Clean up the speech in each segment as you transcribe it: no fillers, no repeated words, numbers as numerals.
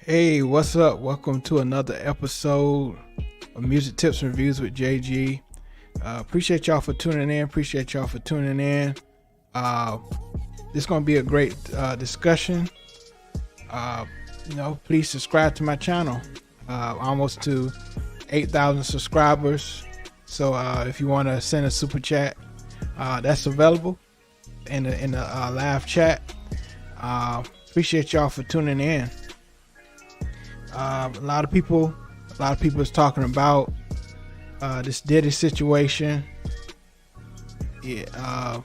Hey, what's up? Welcome to another episode of Music Tips and Reviews with JG. Appreciate y'all for tuning in. This is going to be a great discussion. Please subscribe to my channel. Almost to 8,000 subscribers. So if you want to send a super chat, that's available in the live chat. Appreciate y'all for tuning in. A lot of people is talking about this Diddy situation. A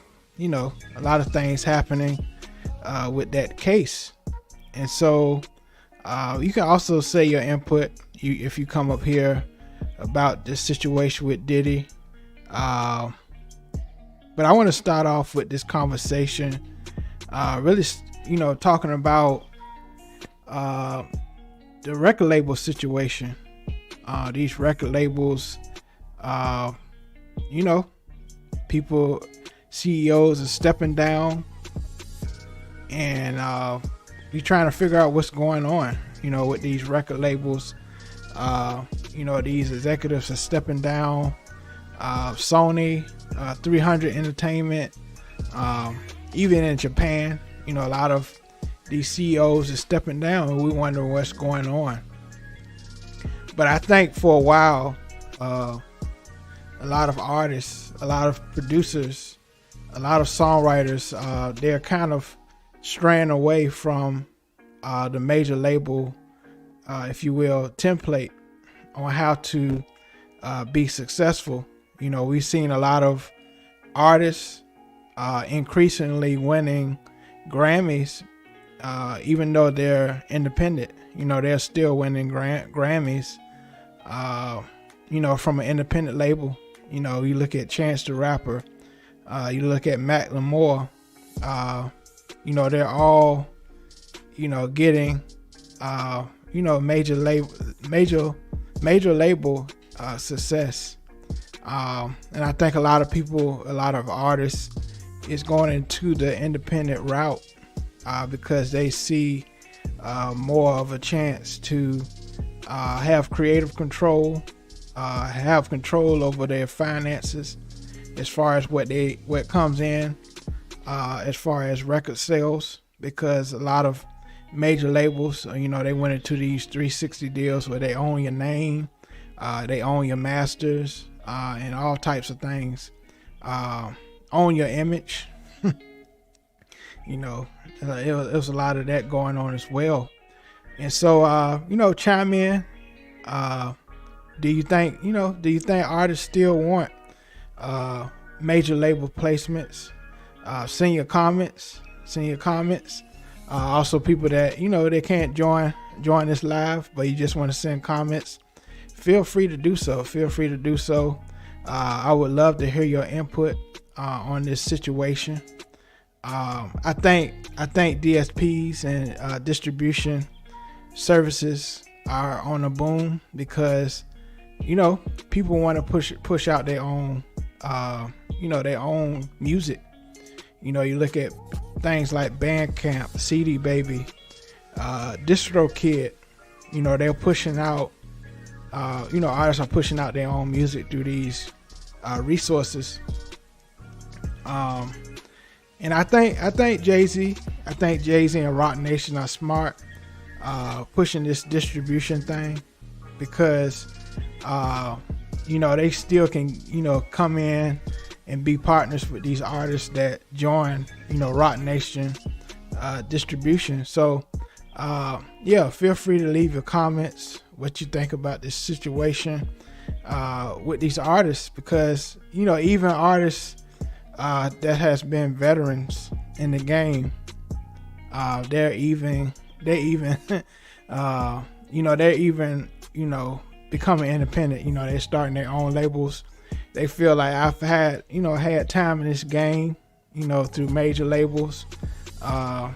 lot of things happening with that case, and so you can also say your input if you come up here about this situation with Diddy. But I want to start off with this conversation, really, talking about the record label situation. These record labels, people, CEOs are stepping down, and you're trying to figure out what's going on, with these record labels. These executives are stepping down. Sony, 300 Entertainment, even in Japan, a lot of these CEOs are stepping down, and we wonder what's going on. But I think for a while, a lot of artists, a lot of producers, a lot of songwriters, they're kind of straying away from the major label, if you will, template on how to be successful. We've seen a lot of artists increasingly winning Grammys. Even though they're independent, they're still winning Grammys, from an independent label. You look at Chance the Rapper, you look at Macklemore, they're all, getting, major label success. And I think a lot of artists is going into the independent route. Because they see more of a chance to have creative control, have control over their finances as far as what comes in, as far as record sales, because a lot of major labels, they went into these 360 deals where they own your name, they own your masters, and all types of things, own your image. It was a lot of that going on as well. And so, chime in. Do you think artists still want major label placements? Send your comments. Also, people that, they can't join this live, but you just want to send comments. Feel free to do so. I would love to hear your input on this situation. I think DSPs and distribution services are on a boom because people want to push out their own their own music. You look at things like Bandcamp, CD Baby, DistroKid. They're pushing out artists are pushing out their own music through these resources. And I think Jay-Z and Roc Nation are smart, pushing this distribution thing because, they still can, come in and be partners with these artists that join, Roc Nation distribution. So, feel free to leave your comments, what you think about this situation with these artists, because, even artists that has been veterans in the game, they're even becoming independent. They're starting their own labels. They feel like I've had time in this game, through major labels. I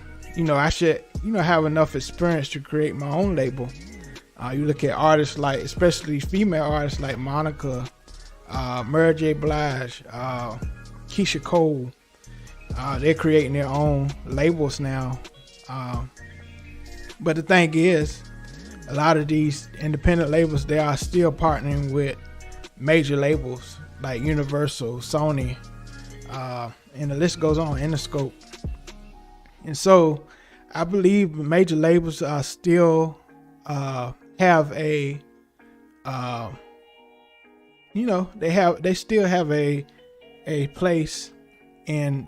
should have enough experience to create my own label. You look at artists like, especially female artists like Monica, Mary J. Blige, Keisha Cole. They're creating their own labels now. But the thing is, a lot of these independent labels, they are still partnering with major labels like Universal, Sony, and the list goes on, Interscope. And so I believe major labels are still have a they still have a place in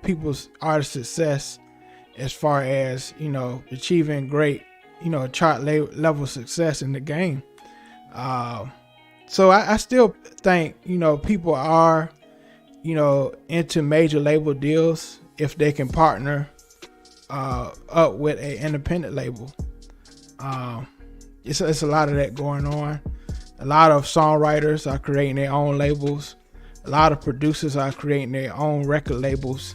people's artist success, as far as achieving great chart level success in the game. So I still think people are into major label deals if they can partner up with an independent label. It's a lot of that going on. A lot of songwriters are creating their own labels. A lot of producers are creating their own record labels.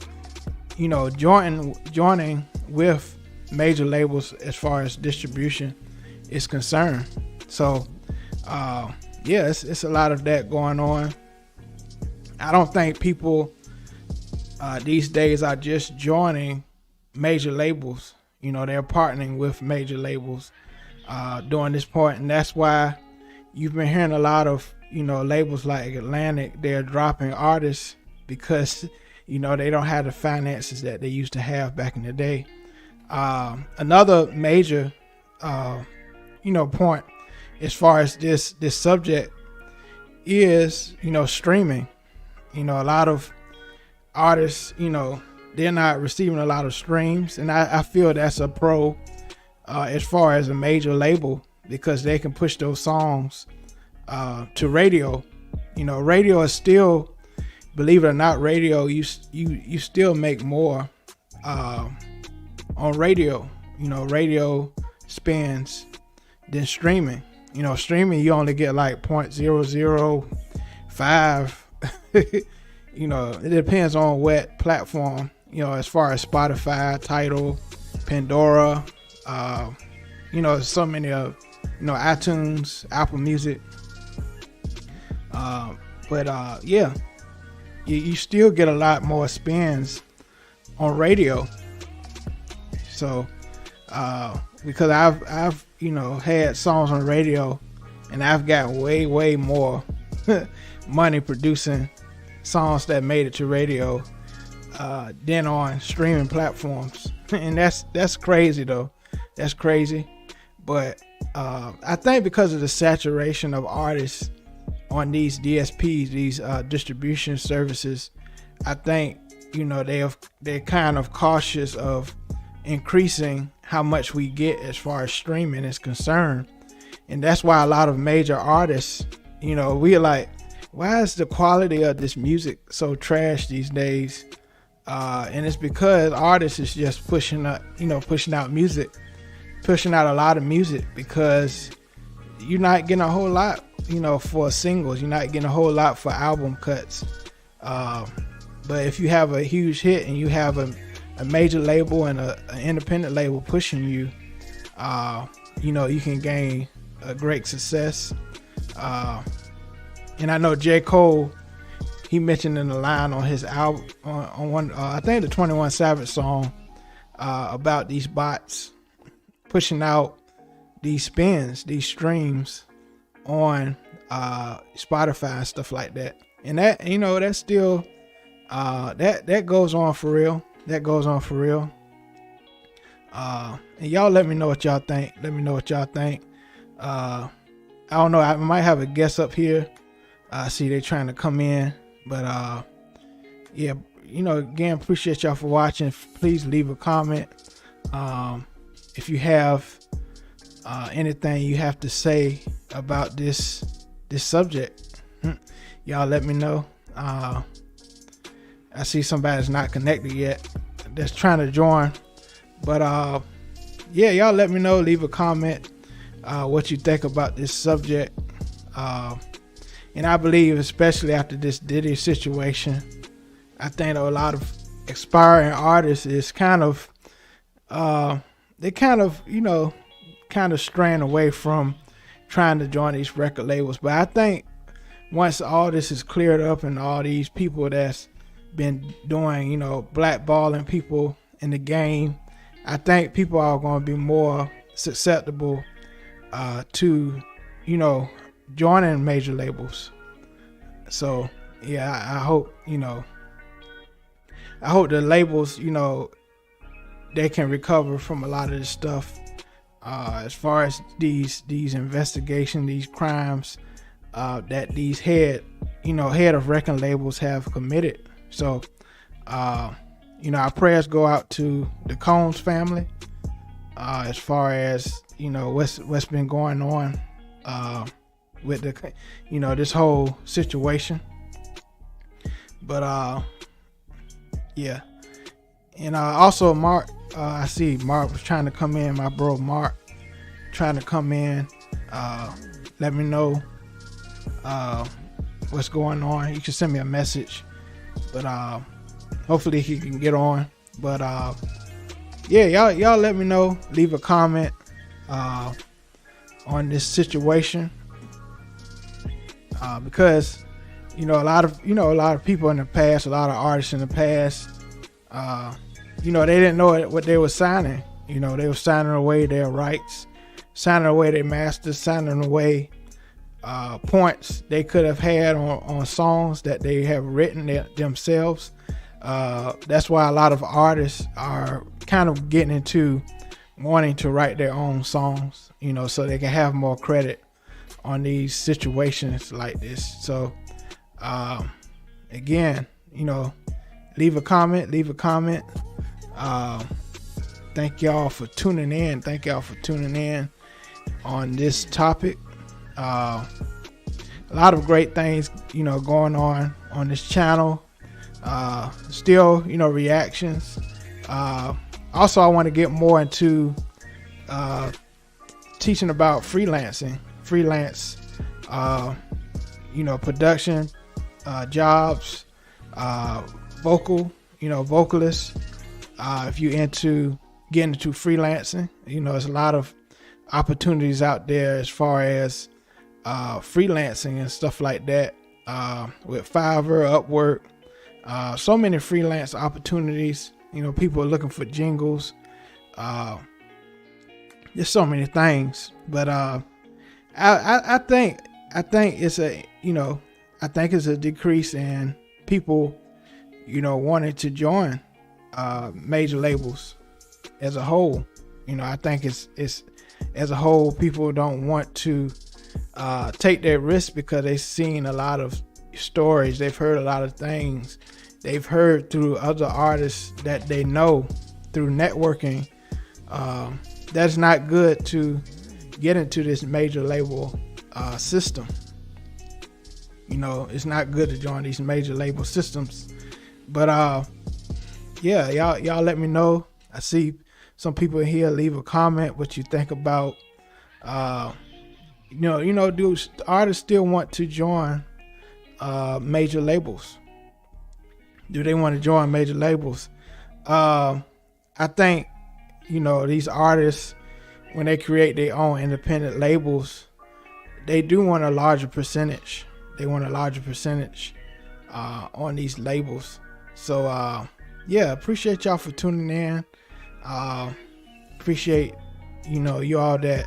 Joining with major labels as far as distribution is concerned. So, it's a lot of that going on. I don't think people these days are just joining major labels. They're partnering with major labels during this point, and that's why you've been hearing a lot of labels like Atlantic. They're dropping artists because they don't have the finances that they used to have back in the day. Another major point as far as this subject is streaming. A lot of artists they're not receiving a lot of streams, and I feel that's a pro as far as a major label, because they can push those songs to radio. Radio is still, believe it or not, radio you still make more on radio. Radio spins than streaming. Streaming you only get like 0.005. It depends on what platform. As far as Spotify, Tidal, Pandora, so many of iTunes, Apple Music. You still get a lot more spins on radio. So because I've had songs on the radio, and I've got way more money producing songs that made it to radio than on streaming platforms. And that's crazy though. That's crazy. But I think because of the saturation of artists on these DSPs, these distribution services, I think they're kind of cautious of increasing how much we get as far as streaming is concerned. And that's why a lot of major artists, we're like, why is the quality of this music so trash these days? And it's because artists is just pushing out music, pushing out a lot of music, because you're not getting a whole lot, for singles. You're not getting a whole lot for album cuts. But if you have a huge hit and you have a major label and an independent label pushing you, you can gain a great success. And I know J. Cole, he mentioned in the line on his album, on one, I think the 21 Savage song, about these bots pushing out these spins, these streams on Spotify and stuff like that. And that, that's still, that goes on for real. That goes on for real. And y'all let me know what y'all think. I don't know. I might have a guest up here. I see they trying to come in, but again, appreciate y'all for watching. Please leave a comment. If you have anything you have to say about this subject, y'all let me know. I see somebody's not connected yet that's trying to join, but y'all let me know. Leave a comment what you think about this subject. And I believe, especially after this Diddy situation, I think a lot of aspiring artists is kind of straying away from trying to join these record labels. But I think once all this is cleared up and all these people that's been doing, blackballing people in the game, I think people are going to be more susceptible to, joining major labels. So yeah, I hope, I hope the labels, they can recover from a lot of this stuff, as far as these investigations, these crimes, that these head of record labels have committed. So, our prayers go out to the Combs family, as far as, what's been going on, with the, this whole situation. But, yeah. And, also Mark, I see Mark was trying to come in, my bro Mark, trying to come in, let me know, what's going on. You can send me a message, but hopefully he can get on. But yeah, y'all let me know, leave a comment on this situation, because a lot of people in the past, a lot of artists in the past, they didn't know what they were signing. They were signing away their rights, signing away their masters, signing away points they could have had on songs that they have written themselves. That's why a lot of artists are kind of getting into wanting to write their own songs, so they can have more credit on these situations like this. So again, leave a comment. Thank y'all for tuning in on this topic. A lot of great things, going on this channel. Still, reactions. Also, I want to get more into teaching about freelance, production, jobs, vocalists. If you getting into freelancing, there's a lot of opportunities out there as far as freelancing and stuff like that, with Fiverr, Upwork, so many freelance opportunities. People are looking for jingles, there's so many things. But I think it's a decrease in people wanting to join major labels as a whole. I think it's as a whole, people don't want to take that risk because they've seen a lot of stories, they've heard a lot of things, they've heard through other artists that they know through networking. That's not good to get into this major label system. It's not good to join these major label systems. But yeah, y'all let me know. I see some people here, leave a comment what you think about do artists still want to join major labels? Do they want to join major labels? I think these artists, when they create their own independent labels, they do want a larger percentage. On these labels. So yeah, appreciate y'all for tuning in. Appreciate you all that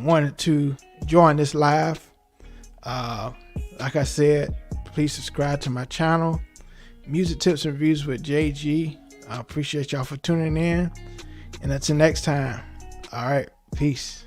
wanted to join this live. Like I said, please subscribe to my channel, Music Tips and Reviews with JG. I appreciate y'all for tuning in, and until next time, all right, peace.